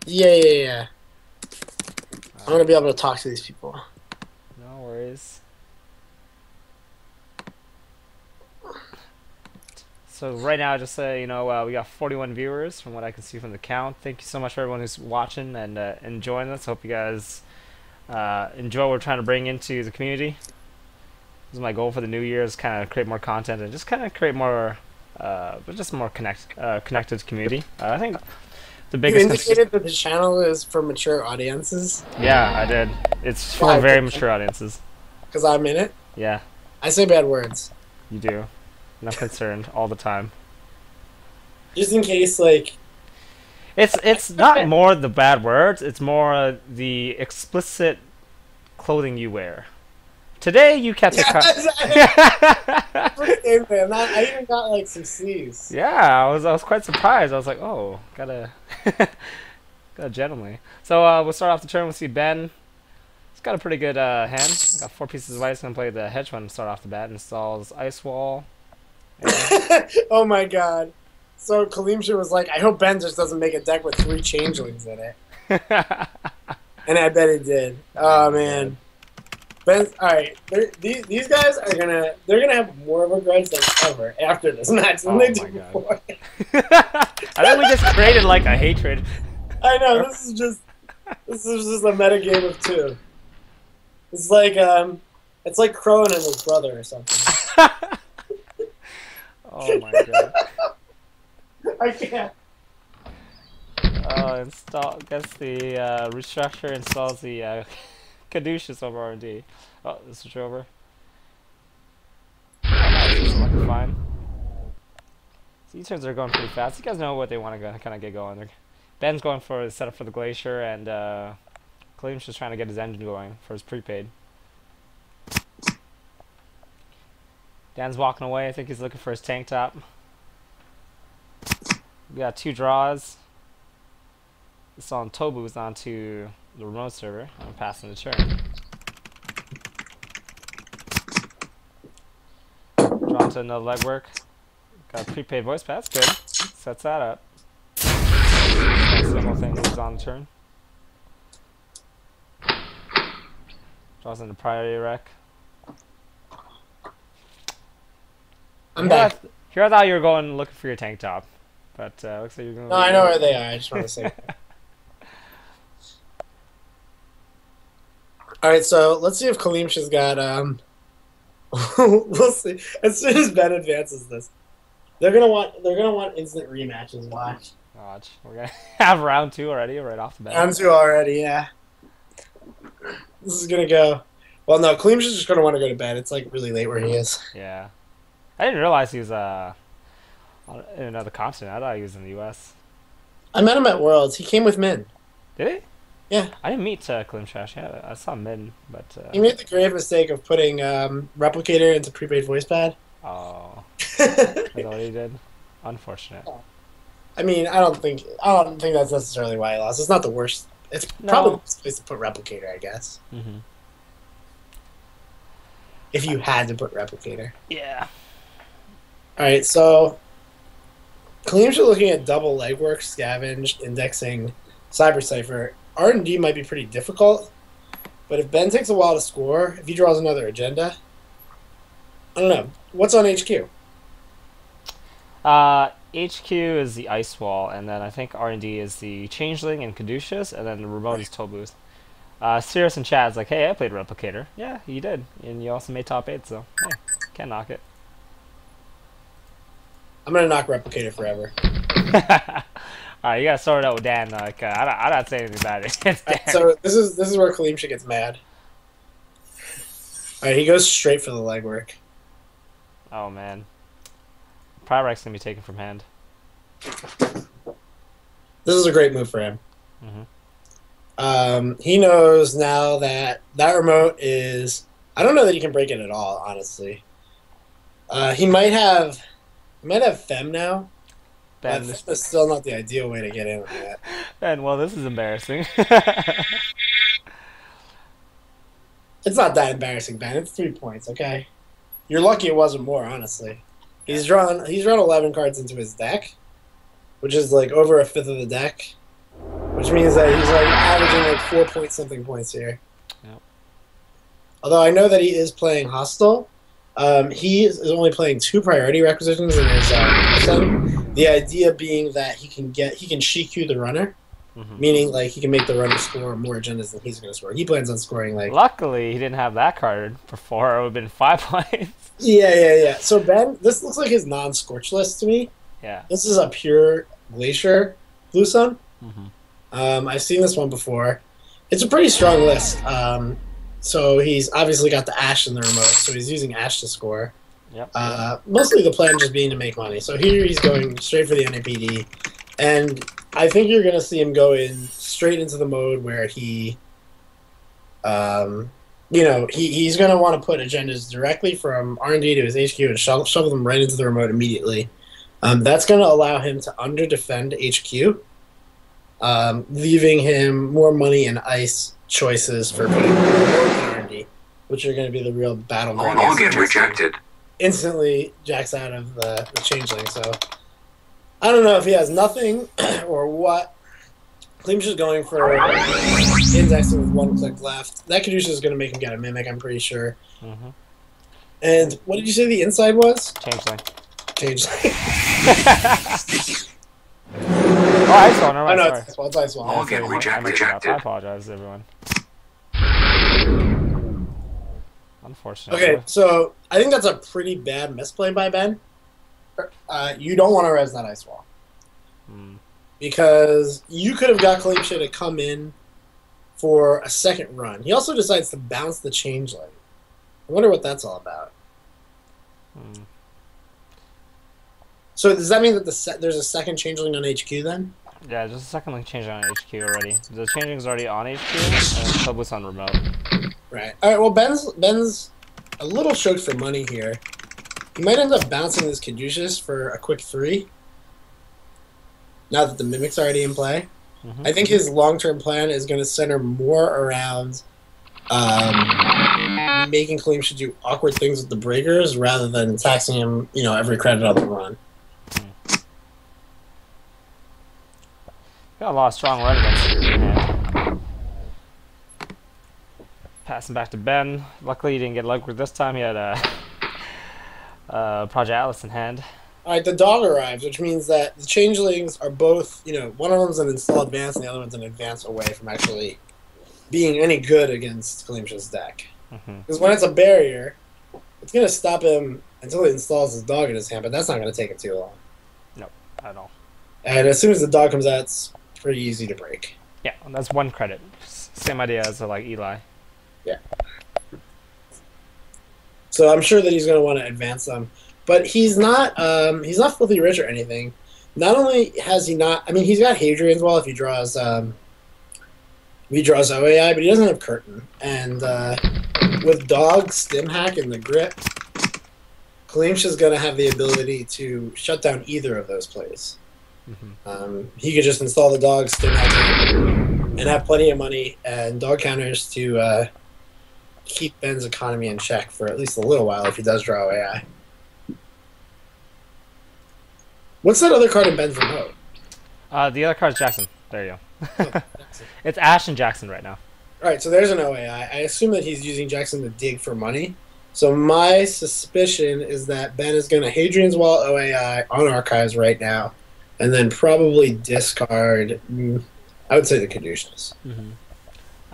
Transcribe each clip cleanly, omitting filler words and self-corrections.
Yeah. I'm Alright, gonna be able to talk to these people. no worries. So right now, just you know, we got 41 viewers from what I can see from the count. Thank you so much for everyone who's watching and enjoying this. Hope you guys enjoy what we're trying to bring into the community. This is my goal for the new year: is kind of create more content and just kind of create more, but just more connected community. I think the You biggest. indicated that the channel is for mature audiences. Yeah, I did. It's for Why? very mature audiences. Because I'm in it. Yeah, I say bad words. you do. And I'm concerned all the time. Just in case, like. It's not more the bad words. It's more the explicit clothing you wear. Today you kept it. I even got like some C's. Yeah, I was quite surprised. I was like, oh, gotta gentlemanly. So we'll start off the turn. We'll see Ben. He's got a pretty good hand. Got 4 pieces of ice. Gonna play the hedge one. Start off the bat. Installs ice wall. Oh my god. So calimsha was like, I hope Ben just doesn't make a deck with 3 changelings in it. And I bet it did. Oh man. Ben, all right. These guys are they're gonna have more of a grudge than ever after this match than they did before. I think we just created like a hatred. I know this is just a meta game of 2. It's like Crone and his brother or something. Oh my god. I can't. Guess the restructure installs the caduceus over R&D. Oh, this is over. Nice, fine. These turns are going pretty fast. You guys know what they want to kind of get going. Ben's going for the setup for the glacier, and Kalim's just trying to get his engine going for his prepaid. Dan's walking away. I think he's looking for his tank top. We got 2 draws. It's on Tobu's onto the remote server. I'm passing the turn. Draw to another legwork. Got a prepaid voice pass. Good. Sets that up. Simple thing moves on the turn. Draws into priority wreck. I'm back. Here I thought you were going looking for your tank top, but looks like you're going. No, I know where they are. I just want to say. All right, so let's see if Kalimsha's got. We'll see. As soon as Ben advances this, they're gonna want instant rematches. Watch. We're gonna have round 2 already, right off the bat. Round 2 already, yeah. This is gonna go. Well, no, Kalimsha's just gonna want to go to bed. It's like really late where he is. Yeah, I didn't realize he was in another continent. I thought he was in the U.S. I met him at Worlds. He came with Min. Did he? Yeah. I didn't meet Kalimsha. Yeah, I saw Min, but he made the grave mistake of putting Replicator into prepaid voice pad. Oh, that's what he did. Unfortunate. I mean, I don't think that's necessarily why he lost. It's not the worst. It's probably the best place to put Replicator, I guess. Mm-hmm. If you had to put Replicator. Yeah. All right, so Kalimsha looking at double legwork, scavenge, indexing, cyber cipher. R&D might be pretty difficult, but if Ben takes a while to score, if he draws another agenda, I don't know. What's on HQ? HQ is the ice wall, and then I think R&D is the changeling and caduceus, and then the remote is Tobu's. Sirius and Chad's like, hey, I played Replicator. Yeah, you did, and you also made top 8, so hey, can't knock it. I'm gonna knock Replicator forever. Alright, you gotta sort it out with Dan. Like, I'm not saying anything bad. It's Dan. Right, so this is where Kalimsha gets mad. All right, he goes straight for the legwork. Oh man, Pyrex gonna be taken from hand. This is a great move for him. Mm-hmm. He knows now that remote is. I don't know that he can break it at all, honestly. He might have Fem now. Ben, But Fem is still not the ideal way to get in with that. Ben, well, this is embarrassing. It's not that embarrassing, Ben. It's 3 points, okay? You're lucky it wasn't more, honestly. He's drawn 11 cards into his deck, which is like over a fifth of the deck. which means that he's like averaging like 4 point something points here. Yep. Although I know that he is playing hostile. He is only playing 2 priority requisitions in his thing. The idea being that he can Shiku the runner, meaning like he can make the runner score more agendas than he's going to score. He plans on scoring like. Luckily, he didn't have that card before. It would have been 5 points. Yeah. So Ben, this looks like his non-scorch list to me. Yeah. This is a pure Glacier Blue Sun. I've seen this one before. It's a pretty strong list. So he's obviously got the Ash in the remote, so he's using Ash to score. Yep. Mostly the plan just being to make money. So here he's going straight for the NAPD, and I think you're going to see him go in straight into the mode where he, he's going to want to put agendas directly from R&D to his HQ and shovel them right into the remote immediately. That's going to allow him to under-defend HQ, leaving him more money and ice choices for putting more R&D, which are going to be the real battleground. Login rejected. Instantly jacks out of the changeling, so I don't know if he has nothing or what. Calimsha's going for indexing with 1 click left. That Caduceus is going to make him get a mimic, I'm pretty sure. And what did you say the inside was? Changeling. Oh, Ice Wall, never mind. Oh, no, it's Ice Wall. Login rejected. I apologize, everyone. Unfortunate. Okay, so I think that's a pretty bad misplay by Ben. You don't want to res that Ice Wall. Because you could have got Calimsha to come in for a second run. He also decides to bounce the changeling. I wonder what that's all about. So does that mean that there's a second changeling on HQ then? Yeah, just a second link change on HQ already. The changeling's already on HQ, and Public's on remote. Right. All right. Well, Ben's a little choked for money here. He might end up bouncing this Caduceus for a quick 3. Now that the Mimic's already in play, I think his long-term plan is going to center more around making Calimsha do awkward things with the breakers rather than taxing him, every credit on the run. Got a lot of strong red against your hand. Passing back to Ben. Luckily, he didn't get luck with this time. He had Project Atlas in hand. All right, the dog arrives, which means that the changelings are both, one of them's an install advance and the other one's an advance away from actually being any good against Calimsha's deck. Because when it's a barrier, it's going to stop him until he installs his dog in his hand, but that's not going to take him too long. Nope, at all. And as soon as the dog comes out, it's pretty easy to break. Yeah, that's 1 credit. Same idea as like Eli. Yeah. So I'm sure that he's going to want to advance them. But he's not filthy rich or anything. Not only has he not, he's got Hadrian's Wall if he draws OAI, but he doesn't have Curtain. And with Dog, Stim Hack, and the Grip, Calimsha's going to have the ability to shut down either of those plays. He could just install the Dog, Stim Hack, and have plenty of money and dog counters to keep Ben's economy in check for at least a little while if he does draw OAI. What's that other card in Ben's remote? The other card's Jackson. There you go. It's Ash and Jackson right now. Alright, so there's an OAI. I assume that he's using Jackson to dig for money. So my suspicion is that Ben is going to Hadrian's Wall OAI on Archives right now, and then probably discard, I would say the Caduceus.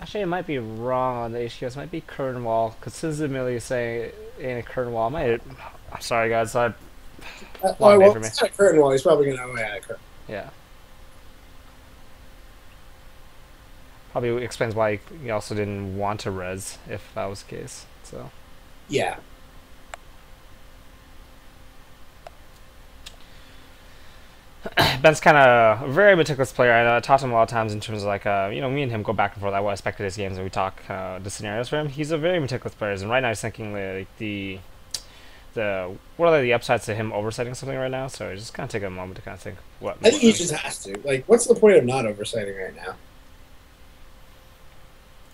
Actually, it might be wrong on the HQS. It might be Curtain Wall, because Sizzamilly saying it ain't a Curtain Wall. I'm sorry, guys. Well, it's not a Curtain Wall. He's probably going to OAI a Curtain. Yeah. Probably explains why he also didn't want to res, if that was the case. So. Yeah. Ben's kind of a very meticulous player. I know I talked to him a lot of times in terms of like, me and him go back and forth. I expected his games and we talk the scenarios for him. He's a very meticulous player, and right now he's thinking like what are the upsides to him oversighting something right now? So just kind of take a moment to kind of think what. I think he just has to. Like, what's the point of not oversighting right now?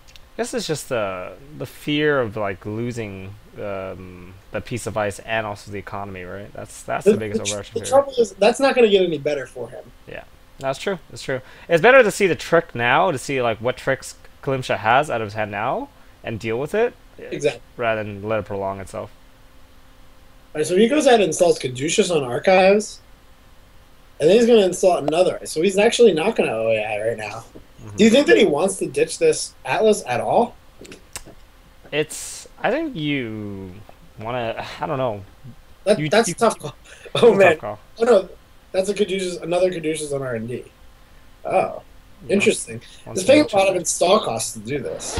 I guess it's just the fear of like losing the piece of ice and also the economy, right? That's the biggest overarching fear. The trouble is that's not going to get any better for him. Yeah. That's true. That's true. It's better to see the trick now, to see like what tricks calimsha has out of his hand now, and deal with it, Exactly. rather than let it prolong itself. All right, so he goes ahead and installs Caduceus on Archives, and then he's going to install another. So he's actually not going to OAI right now. Mm-hmm. Do you think that he wants to ditch this Atlas at all? I think you want to. I don't know. That's a tough call. Oh man. Tough call. Oh no, that's another Caduceus on R&D. Oh, interesting. It's paying a lot of install costs to do this.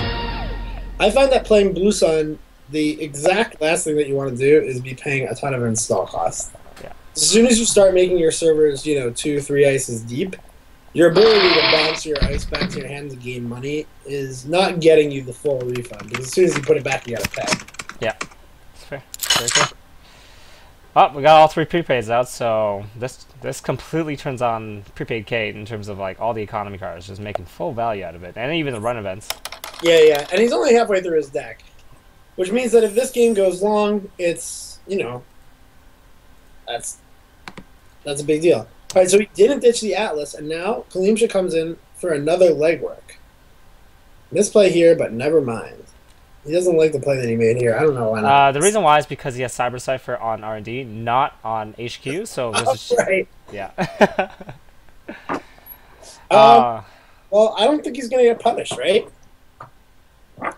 I find that playing Blue Sun, the exact last thing that you want to do is be paying a ton of install costs. Yeah. As soon as you start making your servers, 2-3 ices deep, your ability to bounce your ice back to your hand to gain money is not getting you the full refund. Because as soon as you put it back, you got to pay. Yeah, that's fair. Very fair. Oh, we got all 3 prepaids out, so this completely turns on prepaid Kate in terms of like all the economy cards, just making full value out of it, and even the run events. Yeah, and he's only halfway through his deck, which means that if this game goes long, it's that's a big deal. All right, so he didn't ditch the Atlas, and now calimsha comes in for another legwork. Misplay here, but never mind. He doesn't like the play that he made here. I don't know why not. The reason why is because he has Cyber Cypher on R&D, not on HQ. So this is right. Yeah. Well, I don't think he's going to get punished, right?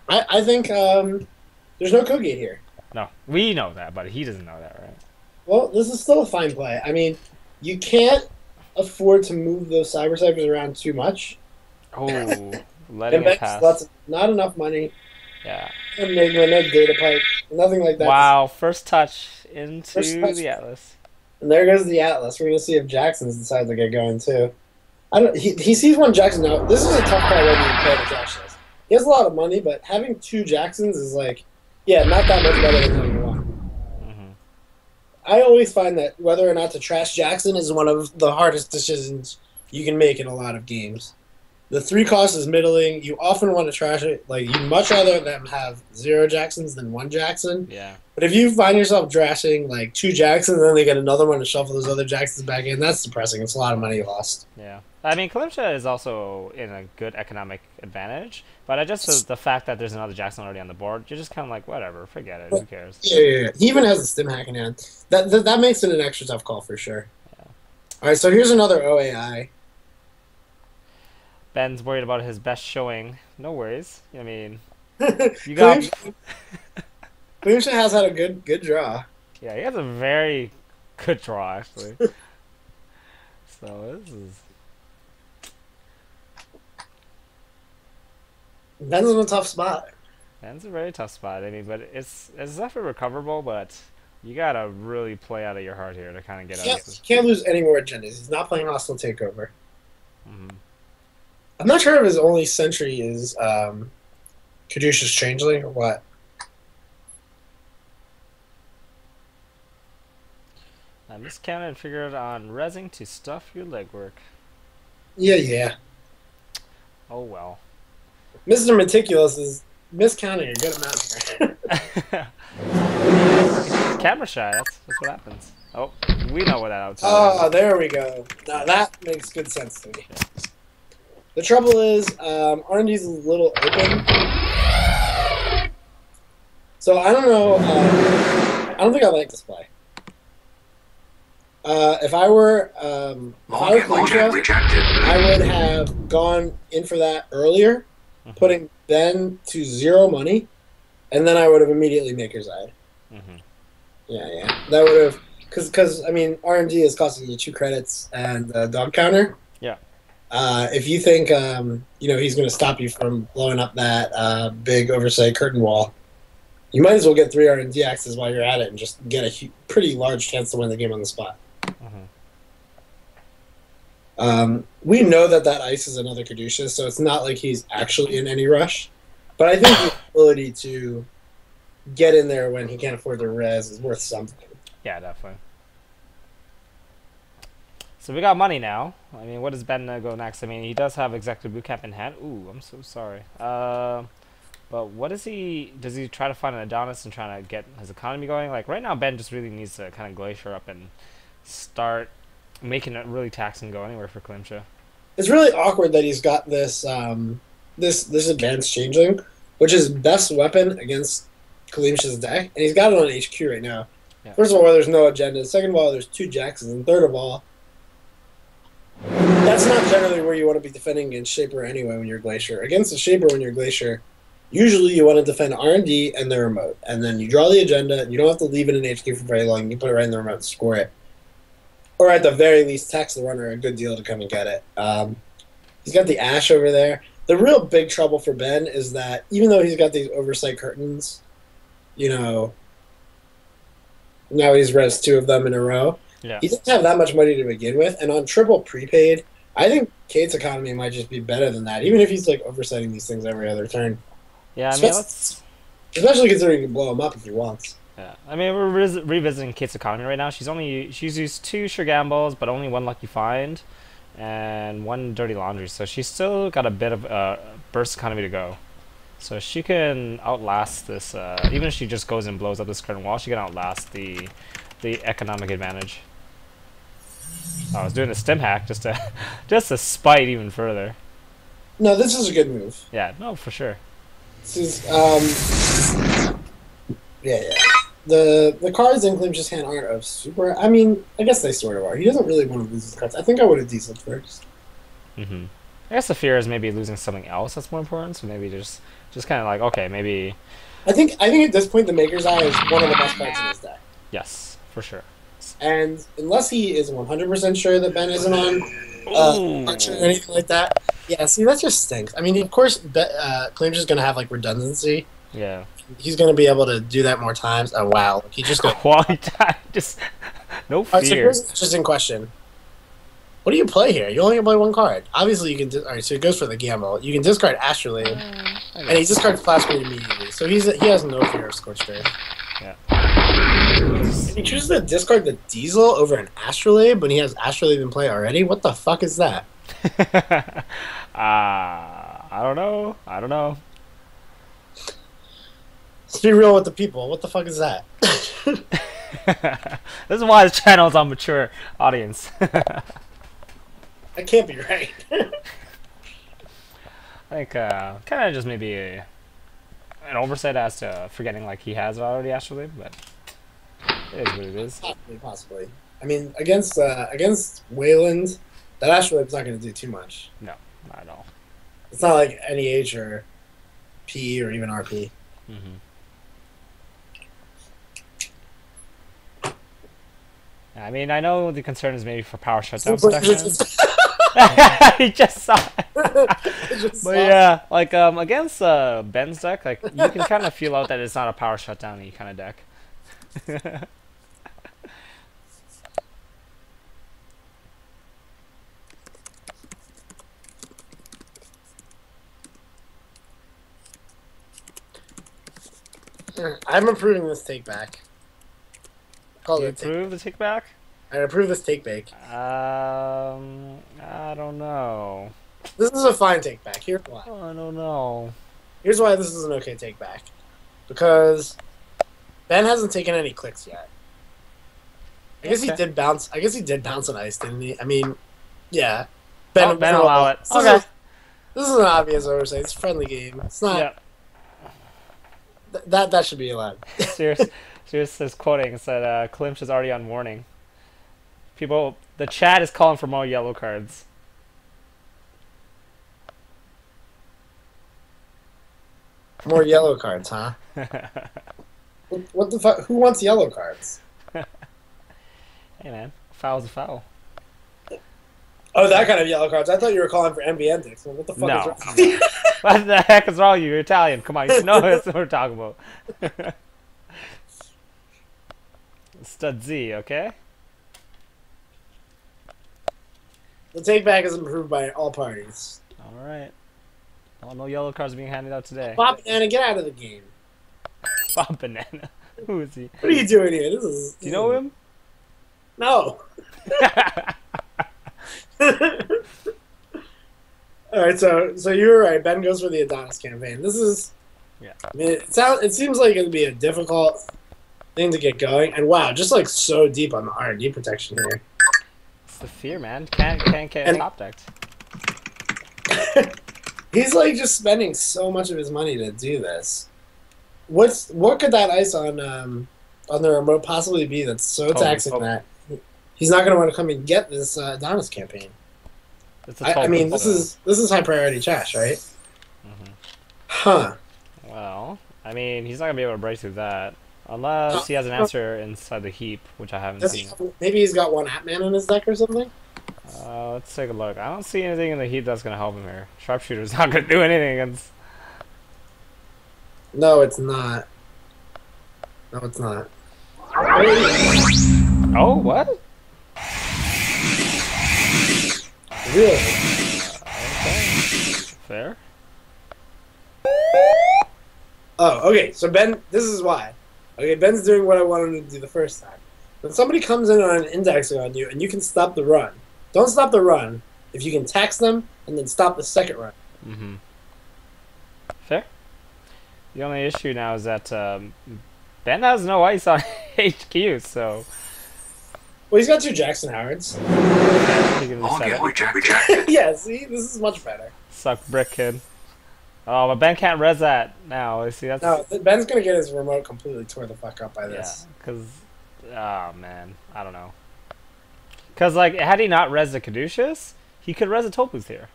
I think there's no code gate here. No, we know that, but he doesn't know that, right? Well, this is still a fine play. I mean, you can't afford to move those Cyber Ciphers around too much. Oh, letting it pass. Not enough money. Yeah. Enigma, no data pipe, nothing like that. Wow, first touch into the Atlas. And there goes the Atlas. We're going to see if Jackson's decides to get going, too. He sees one Jackson now. This is a tough call whether you play the cash this. He has a lot of money, but having 2 Jacksons is like, not that much better than having 1. Mm-hmm. I always find that whether or not to trash Jackson is one of the hardest decisions you can make in a lot of games. The 3 cost is middling. You often want to trash it. Like, you'd much rather them have 0 Jacksons than 1 Jackson. Yeah. But if you find yourself trashing, like, 2 Jacksons and then they get another one to shuffle those other Jacksons back in, that's depressing. It's a lot of money lost. Yeah. I mean, calimsha is also in a good economic advantage, but the fact that there's another Jackson already on the board, you're just kind of like, whatever, forget it, who cares? Yeah. He even has a stim hack in hand. That makes it an extra tough call for sure. Yeah. All right, so here's another OAI. Ben's worried about his best showing. No worries. I mean, you got. calimsha has had a good draw. Yeah, he has a very good draw actually. So this is. Ben's in a tough spot. Ben's a very tough spot. I mean, but it's definitely recoverable, but you gotta really play out of your heart here to kind of get out of this. He can't lose any more agendas. He's not playing Hostile Takeover. Mm-hmm. I'm not sure if his only sentry is Caduceus Changeling or what. I miscounted and figured on rezzing to stuff your legwork. Yeah. Oh well. Mr. Meticulous is miscounting a good amount here. Camera shy, that's what happens. Oh, we know what that outside is. Oh, there we go. Now that makes good sense to me. Yeah. The trouble is, R&D's a little open. So I don't know. I don't think I like this play. If I were calimsha, I would have gone in for that earlier, putting Ben to 0 money, and then I would have immediately Maker's Eye. Yeah. That would have, because I mean, RNG is costing you 2 credits and dog counter. Yeah. If you think he's going to stop you from blowing up that big oversight curtain wall, you might as well get 3 RNG axes while you're at it and just get a pretty large chance to win the game on the spot. We know that ice is another Caduceus, so it's not like he's actually in any rush. But I think the ability to get in there when he can't afford the res is worth something. Yeah, definitely. So we got money now. I mean, what does Ben go next? I mean, he does have Executive Bootcamp in hand. Ooh, I'm so sorry. But what does he try to find an Adonis and trying to get his economy going? Like right now, Ben just really needs to kind of glacier up and start making it really taxing to go anywhere for calimsha. It's really awkward that he's got this this advanced changeling, which is best weapon against calimsha's deck, and he's got it on HQ right now. Yeah. First of all, there's no agenda. Second of all, there's 2 Jacksons, and third of all, that's not generally where you want to be defending against Shaper anyway when you're Glacier. Against the Shaper when you're Glacier, usually you want to defend R&D and the remote, and then you draw the agenda, and you don't have to leave it in HQ for very long. You can put it right in the remote and score it. Or at the very least, tax the runner a good deal to come and get it. He's got the Ash over there. The real big trouble for Ben is that even though he's got these oversight curtains, you know, now he's res 2 of them in a row. Yeah. He doesn't have that much money to begin with, and on triple prepaid, I think Kate's economy might just be better than that, even if he's like oversighting these things every other turn. Yeah, I mean, especially considering he can blow him up if he wants. Yeah, I mean, we're revisiting Kate's economy right now. She's used 2 sure gambles, but only 1 lucky find, and 1 dirty laundry. So she's still got a bit of burst economy to go. So she can outlast this. Even if she just goes and blows up this current wall, she can outlast the economic advantage. Oh, I was doing a stim hack just to spite even further. No, this is a good move. Yeah, no, for sure. This is yeah. The cards in calimsha's hand aren't of super. I mean, I guess they sort of are. He doesn't really want to lose his cards. I think I would have dieseled first. Mm-hmm. I guess the fear is maybe losing something else that's more important. So maybe just kind of like, okay, maybe. I think at this point the Maker's Eye is one of the best cards in his deck. Yes, for sure. And unless he is 100% sure that Ben isn't on Archer or anything like that, yeah. See, that just stinks. I mean, of course, calimsha's gonna have like redundancy. Yeah. He's gonna be able to do that more times. Oh wow, he just got quality time. Just no fear. Alright, so here's an interesting question. What do you play here? You only can play 1 card. Obviously, you can. Alright, so it goes for the gamble. You can discard Astrolabe, and he discards Flash Grenade immediately. So he has no fear of Scorched Earth. Yeah. And he chooses to discard the Diesel over an Astrolabe when he has Astrolabe in play already. What the fuck is that? I don't know. Let's be real with the people. What the fuck is that? This is why this channel is on mature audience. That can't be right. I think kind of just maybe an oversight as to forgetting like he has already Astrolabe, but it is what it is. Possibly. I mean, against Weyland, that Astrolabe's not going to do too much. No, not at all. It's not like NEH or PE or even RP. Mm-hmm. I mean, I know the concern is maybe for power shutdown protection. He just saw it. But yeah, like against Ben's deck, like you can kind of feel out that it's not a power shutdown-y kind of deck. I'm approving this take back. Do you approve the take back? I approve this take back. I don't know. This is a fine take back. Here's why. I don't know. Here's why this is an okay take back. Because Ben hasn't taken any clicks yet. I guess he did bounce. I guess he did bounce on ice, didn't he? I mean, yeah. Ben allow it. Okay. This is an obvious oversight. It's a friendly game. It's not. Yeah. That should be allowed. Serious is quoting. It said Calimsha is already on warning. People, the chat is calling for more yellow cards. More yellow cards, huh? What the fuck? Who wants yellow cards? Hey man, foul's a foul. Oh, that kind of yellow cards. I thought you were calling for ambientics. What the fuck is wrong? What the heck is wrong with you? You're Italian. Come on, you know that's what we're talking about. Stud Z, okay? The take back is approved by all parties. Alright. Oh, no yellow cards being handed out today. Bob Banana, get out of the game. Bob Banana. Who is he? What are you doing here? Do you know him? No. Alright, so you were right. Ben goes for the Adonis campaign. This is... Yeah. I mean, it seems like it'd be a difficult thing to get going. And wow, just like so deep on the R&D protection here. It's the fear, man. Can't get And- top decked. He's like just spending so much of his money to do this. What could that ice on the remote possibly be that's so taxing that he's not going to want to come and get this Adonis campaign? It's a I mean, this is high priority trash, right? Mhm. Huh. Well, I mean, he's not gonna be able to break through that unless he has an answer inside the heap, which I haven't seen. Maybe he's got one Atman in his deck or something. Let's take a look. I don't see anything in the heap that's gonna help him here. Sharpshooter's not gonna do anything against. No, it's not. No, it's not. Oh, what? Really? Okay. Fair. Oh, okay. So Ben, this is why. Okay, Ben's doing what I wanted him to do the first time. When somebody comes in on an indexing on you and you can stop the run, don't stop the run if you can tax them and then stop the second run. Mm-hmm. Fair. The only issue now is that Ben has no ice on HQ, so Well, he's got two Jackson Howards. he can All set get it. rejected. Yeah, see, this is much better. Suck brick, kid. Oh, but Ben can't res that now. You see, that's No, Ben's gonna get his remote completely tore the fuck up by yeah. this. Because, oh man, I don't know. Because like, had he not res the Caduceus, he could res a Topuz here.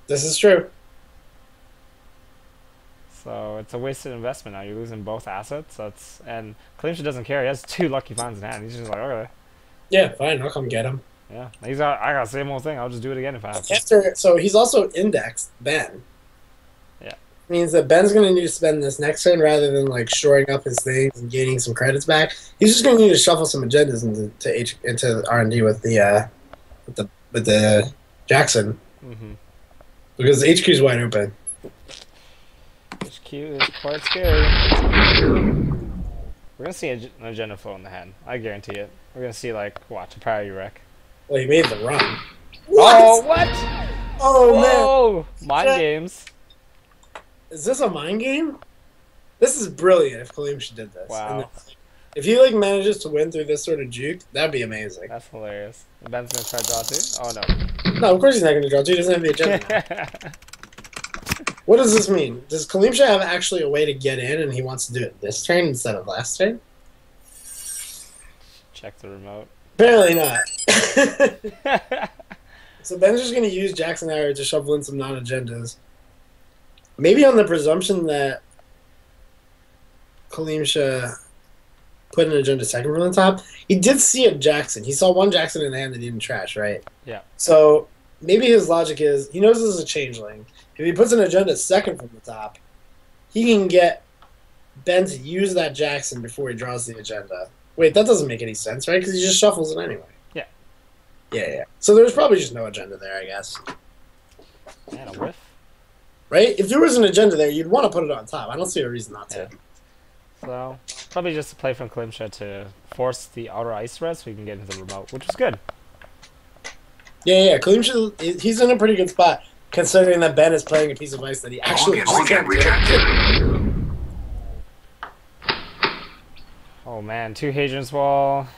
This is true. So it's a wasted investment now. You're losing both assets. And calimsha doesn't care. He has two lucky finds in hand. He's just like, okay, Yeah, fine. I'll come get him. yeah. I got the same old thing. I'll just do it again if I have to. So he's also indexed Ben. Yeah. Means that Ben's going to need to spend this next turn rather than like shoring up his things and gaining some credits back. He's just going to need to shuffle some agendas into R&D with the Jackson Mm-hmm. because the HQ is wide open. HQ is quite scary. We're gonna see an agenda flow in the hand. I guarantee it. We're gonna see like watch a priority wreck. Well, he made the run. Oh what? Oh man! Whoa! Mind Shit. games. Is this a mind game? This is brilliant. If calimsha did this, Wow. And if he like manages to win through this sort of juke, that'd be amazing. That's hilarious. Ben's gonna try to draw too. Oh No, of course he's not going to draw. He doesn't have the agenda. no. What does this mean? Does calimsha have actually a way to get in, and he wants to do it this turn instead of last turn? Check the remote. Apparently not. So Ben's just going to use Jackson Howard to shovel in some non-agendas. Maybe on the presumption that calimsha put an agenda second from the top. He did see a Jackson. He saw one Jackson in the hand that he didn't trash, right? Yeah. So maybe his logic is he knows this is a changeling. If he puts an agenda second from the top, he can get Ben to use that Jackson before he draws the agenda. Wait, that doesn't make any sense, right? Because he just shuffles it anyway. Yeah. Yeah. So there's probably just no agenda there, I guess. Man, a whiff. Right? If there was an agenda there, you'd want to put it on top. I don't see a reason not to. Yeah. So probably just a play from calimsha to force the outer ice res so we can get into the remote, which is good. Yeah. calimsha, he's in a pretty good spot, considering that Ben is playing a piece of ice that he actually All get can't do. rejected. Oh man, 2 Hadrian's Wall.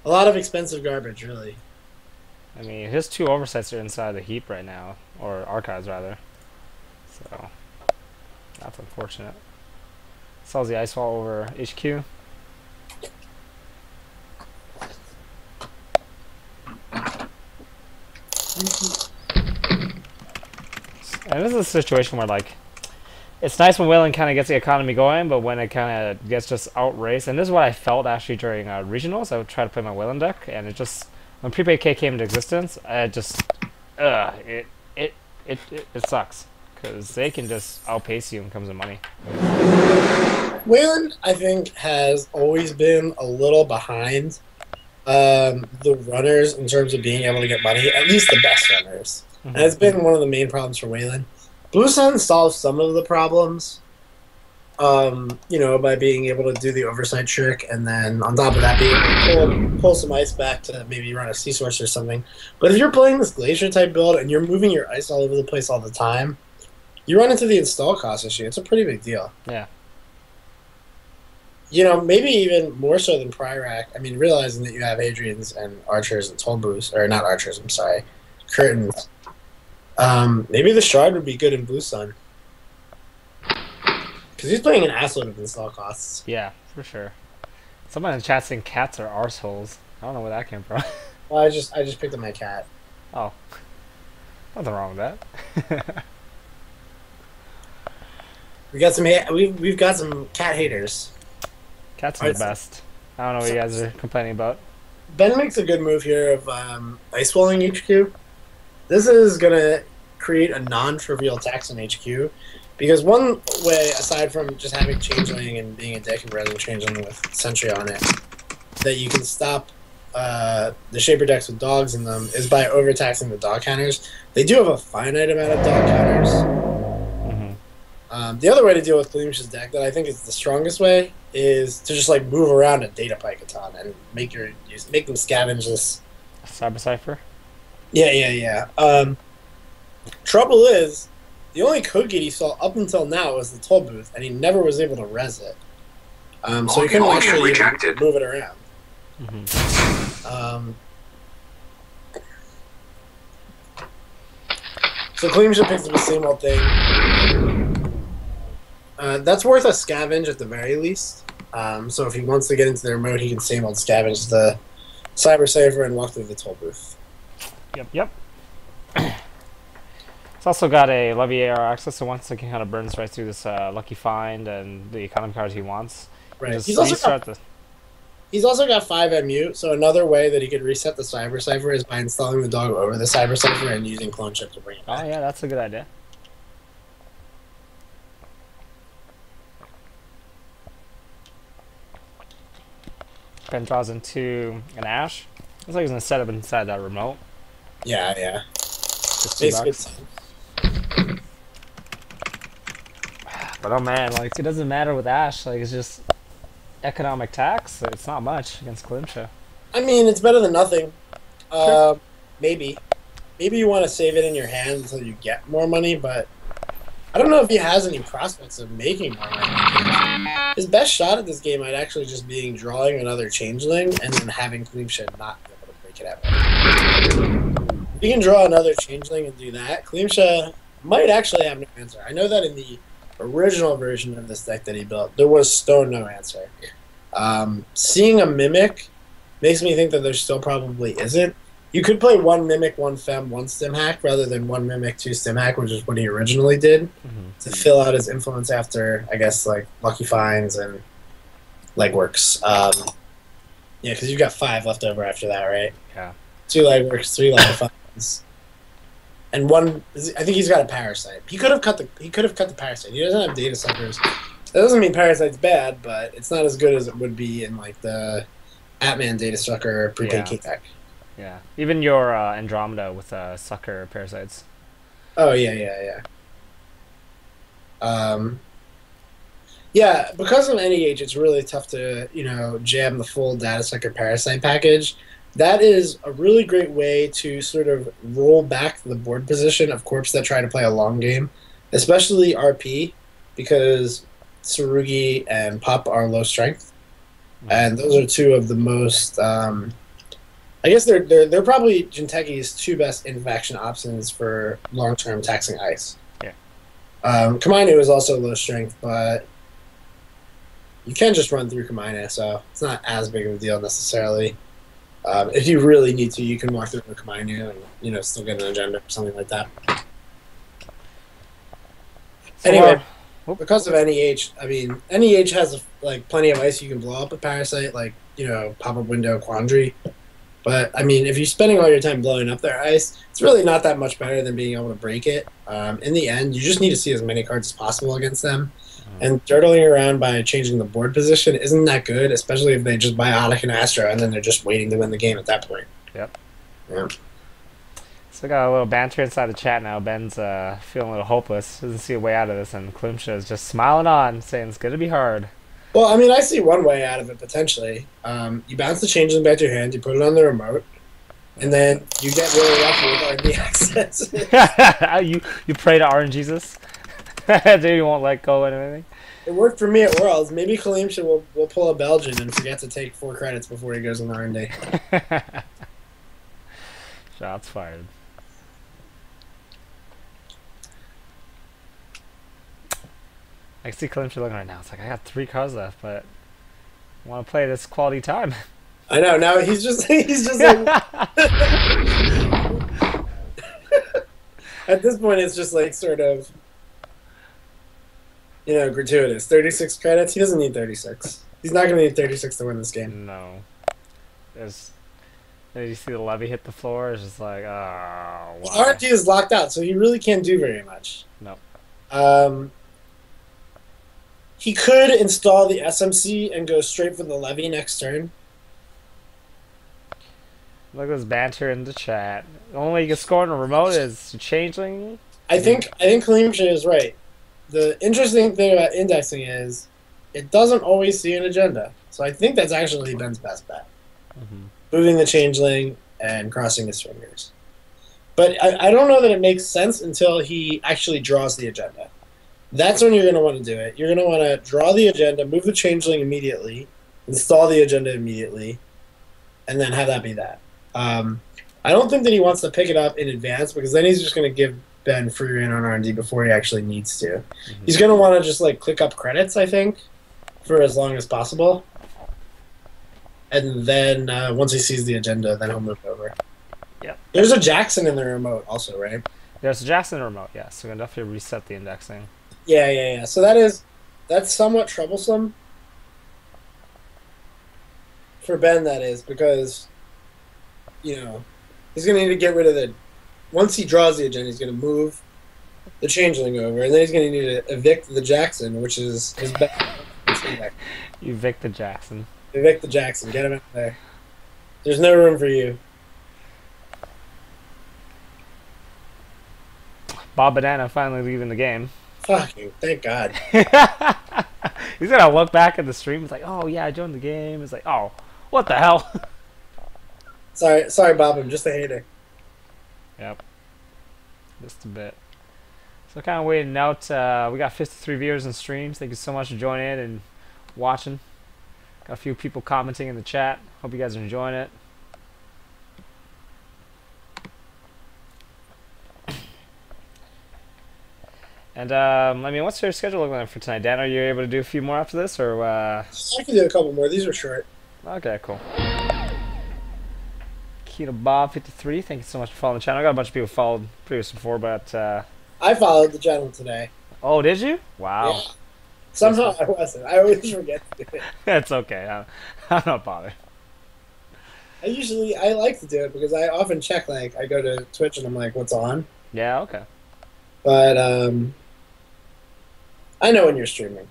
A lot of expensive garbage, really. I mean, his 2 oversights are inside the heap right now, or archives rather. So that's unfortunate. Sells the ice wall over HQ. And this is a situation where like it's nice when Weyland kind of gets the economy going, but when it kind of gets just outraced, and this is what I felt actually during regionals. I would try to play my Weyland deck, and it just when prepaid K came into existence, it sucks because they can just outpace you when it comes to money. Weyland, I think, has always been a little behind the runners in terms of being able to get money, at least the best runners. And it's been one of the main problems for Weyland. Blue Sun solves some of the problems, by being able to do the oversight trick, and then on top of that, being able to pull some ice back to maybe run a sea source or something. But if you're playing this glacier type build and you're moving your ice all over the place all the time, you run into the install cost issue. It's a pretty big deal. Yeah. maybe even more so than Pryrac. I mean, realizing that you have Adrians and Archers and Toll Booths, or not Archers, I'm sorry, Curtains. Maybe the Shard would be good in Blue Sun. Because he's playing an assload of install costs. Yeah, for sure. Someone in the chat saying cats are arseholes. I don't know where that came from. Well, I just picked up my cat. Oh. Nothing wrong with that. We've got some cat haters. Cats are the best. I don't know what you guys are complaining about. Ben makes a good move here of Ice Walling HQ. This is going to create a non-trivial tax on HQ. Because one way, aside from just having Changeling and being a dick and resin Changeling with Sentry on it, that you can stop the Shaper decks with dogs in them is by overtaxing the dog counters. They do have a finite amount of dog counters. The other way to deal with Calimsha's deck that I think is the strongest way is to just like move around a Data Pike a ton and make them scavenge this Cyber Cipher? Yeah. Trouble is, the only code gate he saw up until now was the Toll Booth, and he never was able to res it. So he couldn't actually move it around. So Calimsha picks up the same old thing. That's worth a scavenge at the very least. So if he wants to get into their mode, he can same old scavenge the Cyber Cipher and walk through the Toll Booth. Yep. It's also got a Levier access, so once it kind of burns right through this Lucky Find and the economy cards he wants. Right. He's also got 5 MU, so another way that he could reset the Cyber Cipher is by installing the dog over the Cyber Cipher and using Clone Chip to bring it back. Oh yeah, that's a good idea. Ben draws into an Ash. Looks like he's gonna set up inside that remote. Yeah. Just $2. But oh man, like it doesn't matter with Ash. Like it's just economic tax. It's not much against Calimsha. I mean, it's better than nothing. Sure. Maybe you want to save it in your hand until you get more money, but I don't know if he has any prospects of making more money. His best shot at this game might actually just being drawing another Changeling and then having Calimsha not be able to break it out. If he can draw another Changeling and do that, Calimsha might actually have no answer. I know that in the original version of this deck that he built, there was stone no answer. Seeing a Mimic makes me think that there still probably isn't. You could play 1 Mimic, 1 Fem, 1 Stim Hack rather than 1 Mimic, 2 Stim Hack, which is what he originally did to fill out his influence after, I guess, like Lucky Finds and Legworks. Yeah, because you've got 5 left over after that, right? Yeah. 2 Legworks, 3 Lucky Finds, and 1. I think he's got a Parasite. He could have cut the Parasite. He doesn't have Data Suckers. That doesn't mean Parasite's bad, but it's not as good as it would be in like the Atman Data Sucker prepaid King deck. Yeah, even your Andromeda with Sucker Parasites. Oh yeah. Yeah, because of NEH, it's really tough to jam the full Data Sucker Parasite package. That is a really great way to sort of roll back the board position of corps that try to play a long game, especially RP, because Tsurugi and Pop are low strength, and those are 2 of the most. I guess they're probably Jinteki's 2 best in-faction options for long-term taxing ice. Yeah. Kamainu is also low strength, but you can just run through Kamainu, so it's not as big of a deal necessarily. If you really need to, you can walk through the Kamainu and still get an agenda or something like that. So anyway, because of NEH, I mean NEH has like plenty of ice you can blow up a Parasite, like pop-up window Quandary. But, I mean, if you're spending all your time blowing up their ice, it's really not that much better than being able to break it. In the end, you just need to see as many cards as possible against them. And dirtling around by changing the board position isn't that good, especially if they just Biotic and Astro, and then they're just waiting to win the game at that point. Yep. Yeah. So we got a little banter inside the chat now. Ben's feeling a little hopeless. Doesn't see a way out of this, and Calimsha is just smiling on, saying it's going to be hard. Well, I mean, I see one way out of it, potentially. You bounce the Changeling back to your hand, you put it on the remote, and then you get really lucky with RNG access. you pray to RNGesus? Dude, you won't let go and anything? It worked for me at Worlds. Maybe calimsha will pull a Belgian and forget to take 4 credits before he goes on the R&D. Shots fired. I can see calimsha looking right now. It's like, I got 3 cards left, but I want to play this quality time. I know. Now he's just like... At this point, it's just like sort of, gratuitous. 36 credits. He doesn't need 36. He's not going to need 36 to win this game. No. Did you see the levy hit the floor? It's just like, oh, wow. RNG is locked out, so he really can't do very much. No. He could install the SMC and go straight for the levy next turn. Look at this banter in the chat. The only way you can score on a remote is changeling. I think calimsha is right. The interesting thing about indexing is it doesn't always see an agenda. So I think that's actually Ben's best bet. Moving the changeling and crossing his fingers. But I don't know that it makes sense until he actually draws the agenda. That's when you're going to want to do it. You're going to want to draw the agenda, move the changeling immediately, install the agenda immediately, and then have that be that. I don't think that he wants to pick it up in advance because then he's just going to give Ben free rein on R&D before he actually needs to. He's going to want to just like click up credits, I think, for as long as possible. And then once he sees the agenda, then he'll move over. Yep. There's a Jackson in the remote also, right? There's a Jackson remote, yes. So we're going to definitely reset the indexing. Yeah. So that's somewhat troublesome for Ben, that is, because, he's going to need to get rid of the... Once he draws the agenda, he's going to move the changeling over, and then he's going to need to evict the Jackson, which is his best. Evict the Jackson. Evict the Jackson. Get him out there. There's no room for you. Bob Banana finally leaving the game. Fuck you. Thank God. He's going to look back at the stream. He's like, oh, yeah, I joined the game. It's like, oh, what the hell? Sorry, Bob. I'm just a hater. Yep. Just a bit. So kind of waiting out. We got 53 viewers and streams. Thank you so much for joining in and watching. Got a few people commenting in the chat. Hope you guys are enjoying it. And what's your schedule looking like for tonight, Dan? Are you able to do a few more after this, or? I can do a couple more. These are short. Okay, cool. Keto Bob 53. Thank you so much for following the channel. I got a bunch of people followed previous before, but I followed the channel today. Oh, did you? Wow. Yeah. Somehow I wasn't. I always forget to do it. It's okay. I'm not bothered. I like to do it because I often check, like, I go to Twitch and I'm like, what's on? Yeah, okay. But I know when you're streaming.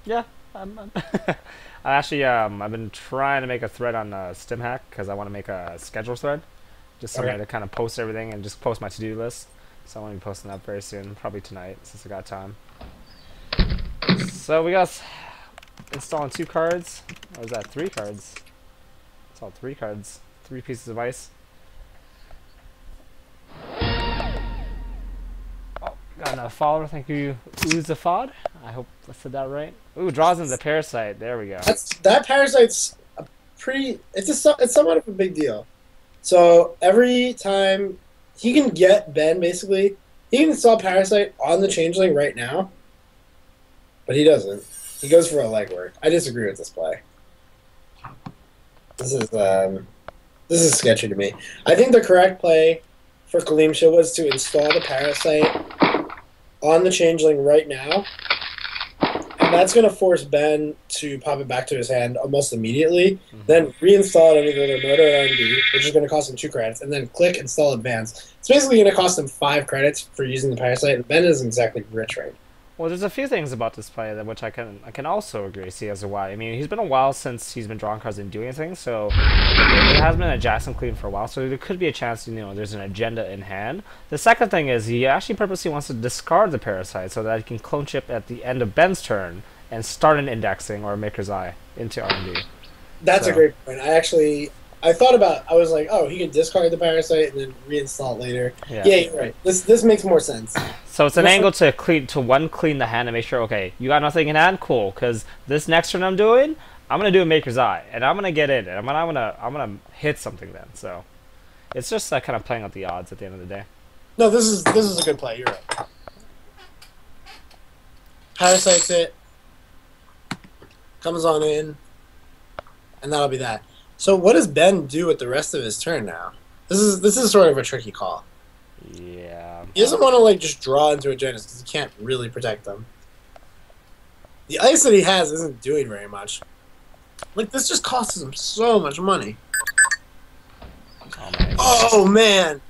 Yeah. I actually, I've been trying to make a thread on StimHack because I want to make a schedule thread. Just so to kind of post everything and just post my to-do list. So I'm going to be posting that very soon, probably tonight since I got time. So we got installing 2 cards. Or is that 3 cards? It's all 3 cards. 3 pieces of ice. Oh, got another follower. Thank you, Uzafod. I hope I said that right. Ooh, draws in the parasite. There we go. That parasite's it's somewhat of a big deal. So every time he can get Ben, basically, he can install parasite on the changeling right now, but he doesn't. He goes for a legwork. I disagree with this play. This is sketchy to me. I think the correct play for calimsha was to install the parasite on the changeling right now. And that's going to force Ben to pop it back to his hand almost immediately. Then reinstall it under the remote or R&D, which is going to cost him 2 credits, and then click install advance. It's basically going to cost him 5 credits for using the parasite, and Ben isn't exactly rich right now. Well, there's a few things about this play that which I can also agree see as to why. I mean, he's been a while since he's been drawing cards and doing things, so it has been a Jackson clean for a while. So there could be a chance, there's an agenda in hand. The second thing is he actually purposely wants to discard the parasite so that he can clone chip at the end of Ben's turn and start an indexing or a Maker's Eye into R&D. That's a great point. I was like, oh, he could discard the parasite and then reinstall it later. Yeah, you're right. This makes more sense. So it's an angle to clean the hand and make sure, okay, you got nothing in hand, cool. Because this next turn I'm doing, I'm gonna do a Maker's Eye, and I'm gonna get in, and I'm gonna hit something then. So it's just kind of playing out the odds at the end of the day. No, this is a good play. You're right. Parasites it, comes on in, and that'll be that. So what does Ben do with the rest of his turn now? This is sort of a tricky call. Yeah. He doesn't want to like just draw into a Janus because he can't really protect them. The ice that he has isn't doing very much. Like this just costs him so much money. Oh man,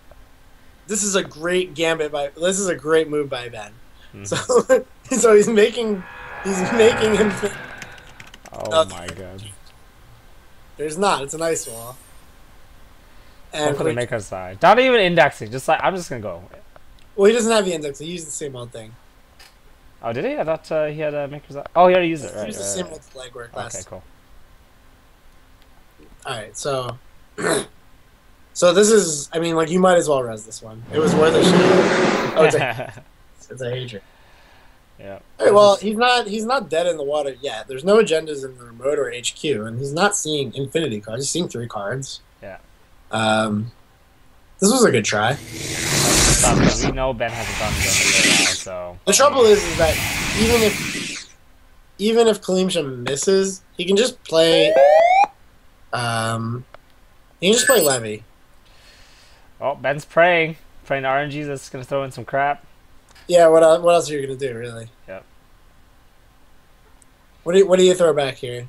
this is a great gambit by. This is a great move by Ben. So he's making him. Oh my god. There's not. It's an ice wall. And for the Maker's Eye. Not even indexing. Just like I'm just gonna go. Well, he doesn't have the index. He used the same old thing. Oh, did he? I thought he had a Maker's Eye. Oh, he already used it. Right. He used the same old legwork last. Okay, cool. All right, so this is. I mean, like you might as well res this one. It was worth a shot. Oh, it's a Hadrian. Yeah. All right, well, he's not dead in the water yet. There's no agendas in the remote or HQ, and he's not seeing infinity cards. He's seeing 3 cards. Yeah. This was a good try. We know Ben hasn't done this now, so the trouble is that even if calimsha misses, he can just play. He can just play Levy. Oh, Ben's praying RNGs. That's gonna throw in some crap. Yeah, what else are you gonna do, really? Yep. What do you throw back here?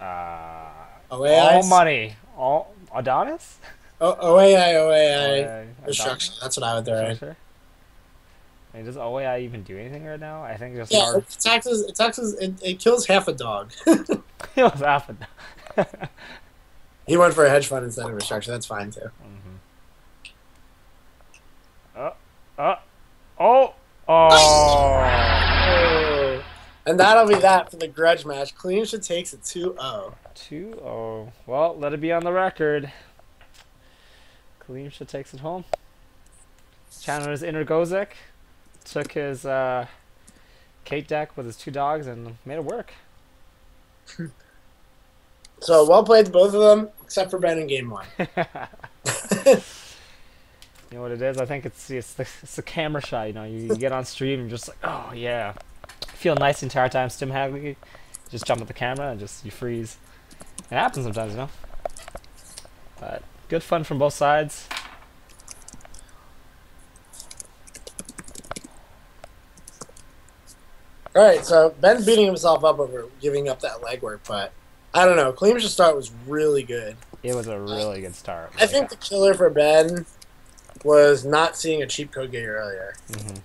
All money. All Adonis? OAI. Destruction. That's what I would throw. Right? I mean, does OAI even do anything right now? I think just it kills half a dog. Kills half a dog. He went for a hedge fund instead of destruction. That's fine too. Oh! And that'll be that for the grudge match. calimsha takes it 2-0. 2-0. Well, let it be on the record. calimsha takes it home. Channeled his inner Gozek. Took his Kate deck with his 2 dogs and made it work. So, well played to both of them, except for Ben in game 1. You know what it is? I think it's the camera shot. You know, you get on stream and you're just like, oh yeah, feel nice the entire time. Stim haggling, just jump at the camera and just you freeze. It happens sometimes, you know. But good fun from both sides. All right, so Ben's beating himself up over giving up that legwork, but I don't know. calimsha's start was really good. It was a really good start. I think the killer for Ben was not seeing a cheap code gear earlier. Mm-hmm.